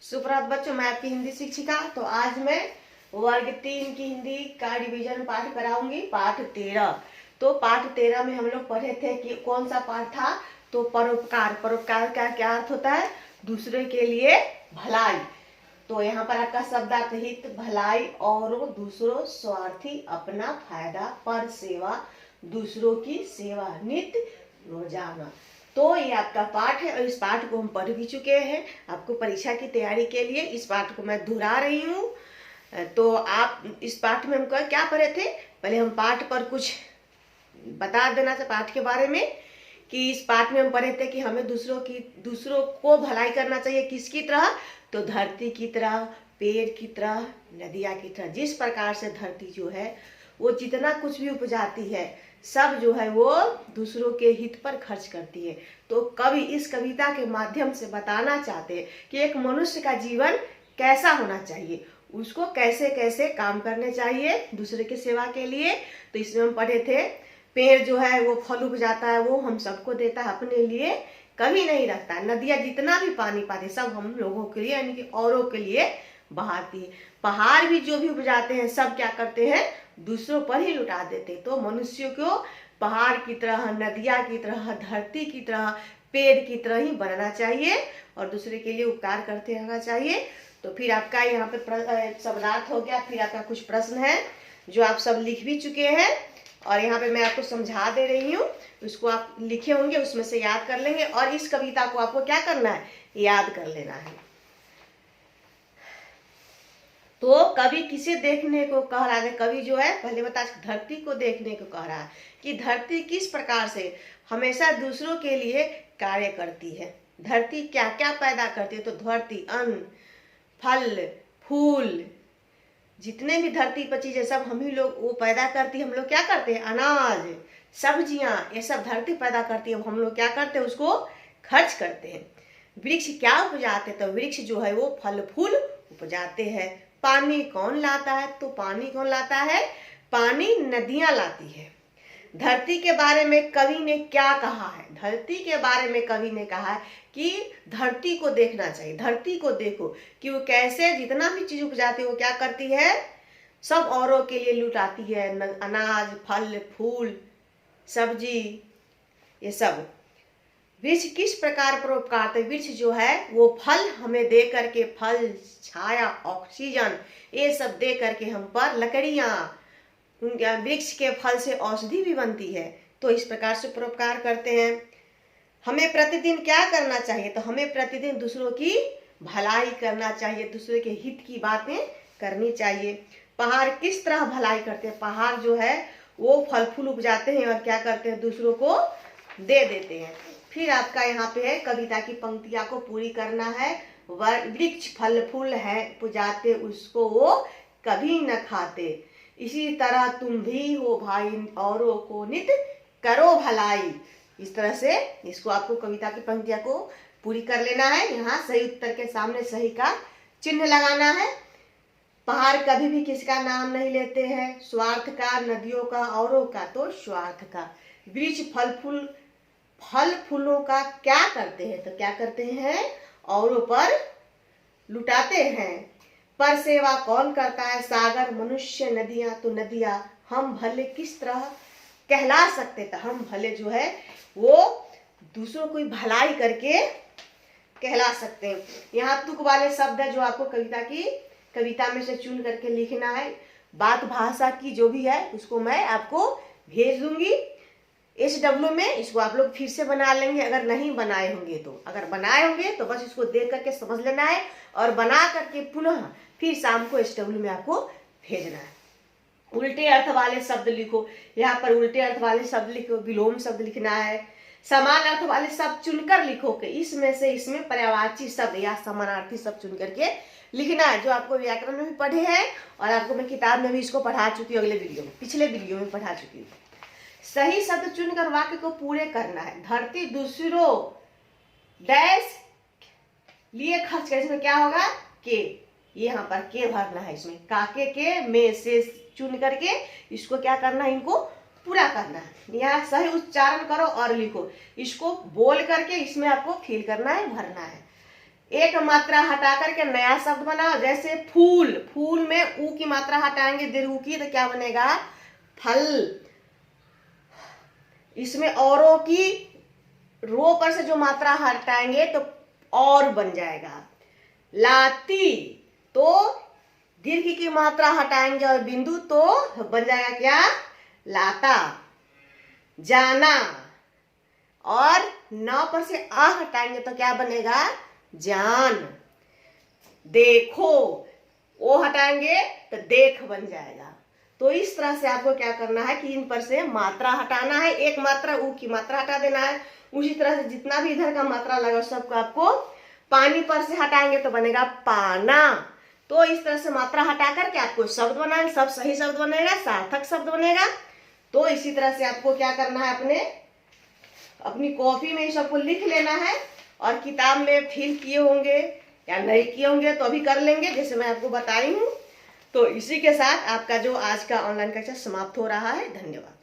सुप्रभात बच्चों, मैं आपकी हिंदी शिक्षिका। तो आज मैं वर्ग 3 की हिंदी का रिवीजन पाठ कराऊंगी, पाठ 13। तो पाठ 13 में हम लोग पढ़े थे कि कौन सा पाठ था। तो परोपकार। परोपकार का क्या अर्थ होता है? दूसरे के लिए भलाई। तो यहाँ पर आपका शब्दार्थ हित, भलाई, औरों, दूसरों, स्वार्थी, अपना फायदा, पर सेवा, दूसरों की सेवा, नित्य, रोजाना। तो ये आपका पाठ है और इस पाठ को हम पढ़ भी चुके हैं। आपको परीक्षा की तैयारी के लिए इस पाठ को मैं दोहरा रही हूँ। तो आप इस पाठ में हम क्या पढ़े थे? पहले हम पाठ पर कुछ बता देना था पाठ के बारे में कि इस पाठ में हम पढ़े थे कि हमें दूसरों को भलाई करना चाहिए। किसकी तरह? तो धरती की तरह, पेड़ की तरह, नदिया की तरह। जिस प्रकार से धरती जो है वो जितना कुछ भी उपजाती है सब जो है वो दूसरों के हित पर खर्च करती है। तो कवि इस कविता के माध्यम से बताना चाहते हैं कि एक मनुष्य का जीवन कैसा होना चाहिए, उसको कैसे कैसे काम करने चाहिए दूसरे की सेवा के लिए। तो इसमें हम पढ़े थे पेड़ जो है वो फल उपजाता है, वो हम सबको देता है, अपने लिए कभी नहीं रखता। नदियाँ जितना भी पानी पाते सब हम लोगों के लिए यानी कि औरों के लिए बहाती है। पहाड़ भी जो भी उपजाते हैं सब क्या करते हैं? दूसरों पर ही लुटा देते। तो मनुष्यों को पहाड़ की तरह, नदिया की तरह, धरती की तरह, पेड़ की तरह ही बनना चाहिए और दूसरे के लिए उपकार करते रहना चाहिए। तो फिर आपका यहाँ पे शब्दार्थ हो गया। फिर आपका कुछ प्रश्न है जो आप सब लिख भी चुके हैं और यहाँ पे मैं आपको समझा दे रही हूँ। उसको आप लिखे होंगे, उसमें से याद कर लेंगे और इस कविता को आपको क्या करना है? याद कर लेना है। तो कवि किसे देखने को कह रहा है? कवि जो है पहले बता धरती को देखने को कह रहा है कि धरती किस प्रकार से हमेशा दूसरों के लिए कार्य करती है। धरती क्या क्या पैदा करती है? तो धरती अन्न, फल, फूल, जितने भी धरती पर चीजें सब हम ही लोग वो पैदा करती है। हम लोग क्या करते हैं? अनाज, सब्जियां, ये सब धरती पैदा करती है। हम लोग क्या करते हैं? उसको खर्च करते हैं। वृक्ष क्या उपजाते? तो वृक्ष जो है वो फल फूल उपजाते हैं। पानी कौन लाता है? तो पानी कौन लाता है? पानी नदियां लाती है। धरती के बारे में कवि ने क्या कहा है? धरती के बारे में कवि ने कहा है कि धरती को देखना चाहिए। धरती को देखो कि वो कैसे जितना भी चीज उपजाती है वो क्या करती है? सब औरों के लिए लुटाती है। अनाज, फल, फूल, सब्जी, ये सब। वृक्ष किस प्रकार परोपकार करते? वृक्ष जो है वो फल हमें दे करके, फल, छाया, ऑक्सीजन, ये सब दे करके हम पर लकड़ियां, वृक्ष के फल से औषधि भी बनती है। तो इस प्रकार से परोपकार करते हैं। हमें प्रतिदिन क्या करना चाहिए? तो हमें प्रतिदिन दूसरों की भलाई करना चाहिए, दूसरे के हित की बातें करनी चाहिए। पहाड़ किस तरह भलाई करते हैं? पहाड़ जो है वो फल फूल उपजाते हैं और क्या करते हैं? दूसरों को दे देते हैं। फिर आपका यहाँ पे है कविता की पंक्तियां को पूरी करना है। वृक्ष फल फूल है उपजाते, उसको वो कभी न खाते, इसी तरह तुम भी हो भाई, औरों को नित करो भलाई। इस तरह से इसको आपको कविता की पंक्तियां को पूरी कर लेना है। यहाँ सही उत्तर के सामने सही का चिन्ह लगाना है। पहाड़ कभी भी किसी का नाम नहीं लेते हैं। स्वार्थ का, नदियों का, औरों का, तो स्वार्थ का। वृक्ष फल फूलों का क्या करते हैं? तो क्या करते हैं? औरों पर लुटाते हैं। पर सेवा कौन करता है? सागर, मनुष्य, नदियां। तो नदियां हम भले किस तरह कहला सकते? तो हम भले जो है वो दूसरों की भलाई करके कहला सकते हैं। यहाँ तुक वाले शब्द है जो आपको कविता में से चुन करके लिखना है। बात भाषा की जो भी है उसको मैं आपको भेज दूंगी SW में। इसको आप लोग फिर से बना लेंगे अगर नहीं बनाए होंगे तो। अगर बनाए होंगे तो बस इसको देख करके समझ लेना है और बना करके पुनः फिर शाम को SW में आपको भेजना है। उल्टे अर्थ वाले शब्द लिखो। यहाँ पर उल्टे अर्थ वाले शब्द लिखो, विलोम शब्द लिखना है। समान अर्थ वाले शब्द चुनकर लिखो कि इसमें से इसमें पर्यायवाची शब्द या समानार्थी शब्द चुन करके लिखना है, जो आपको व्याकरण में भी पढ़े हैं और आपको मैं किताब में भी इसको पढ़ा चुकी हूँ। अगले वीडियो में, पिछले वीडियो में पढ़ा चुकी हूँ। सही शब्द चुनकर वाक्य को पूरे करना है। धरती दूसरों डैश लिए खर्च कर, इसमें क्या होगा? के, यहाँ पर के भरना है। इसमें काके के में से चुन करके इसको क्या करना है? इनको पूरा करना है। यहाँ सही उच्चारण करो और लिखो। इसको बोल करके इसमें आपको फिल करना है, भरना है। एक मात्रा हटा करके नया शब्द बनाओ। जैसे फूल, फूल में ऊ की मात्रा हटाएंगे दीर्घ की तो क्या बनेगा? फल। इसमें औरों की रो पर से जो मात्रा हटाएंगे तो और बन जाएगा। लाती, तो दीर्घ की मात्रा हटाएंगे और बिंदु तो बन जाएगा क्या? लाता। जाना, और न पर से आ हटाएंगे तो क्या बनेगा? जान। देखो, ओ हटाएंगे तो देख बन जाएगा। तो इस तरह से आपको क्या करना है कि इन पर से मात्रा हटाना है, एक मात्रा ऊ की मात्रा हटा देना है। उसी तरह से जितना भी इधर का मात्रा लगा सबको आपको पानी पर से हटाएंगे तो बनेगा पाना। तो इस तरह से मात्रा हटा करके आपको शब्द बनाएंगे, सब सही शब्द बनेगा, सार्थक शब्द बनेगा। तो इसी तरह से आपको क्या करना है, अपनी कॉपी में सबको लिख लेना है, और किताब में फिल किए होंगे या नहीं किए होंगे तो अभी कर लेंगे जैसे मैं आपको बताई हूँ। तो इसी के साथ आपका जो आज का ऑनलाइन कक्षा समाप्त हो रहा है। धन्यवाद।